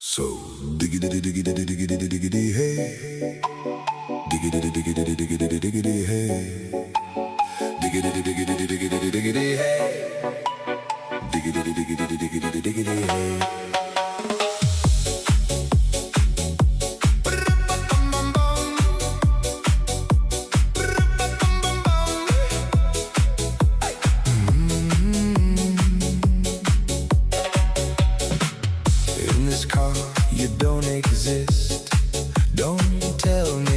So diggity diggity diggity diggity hey, diggity diggity diggity diggity hey, diggity diggity diggity diggity hey, diggity diggity diggity diggity hey. In this car, you don't exist. Don't tell me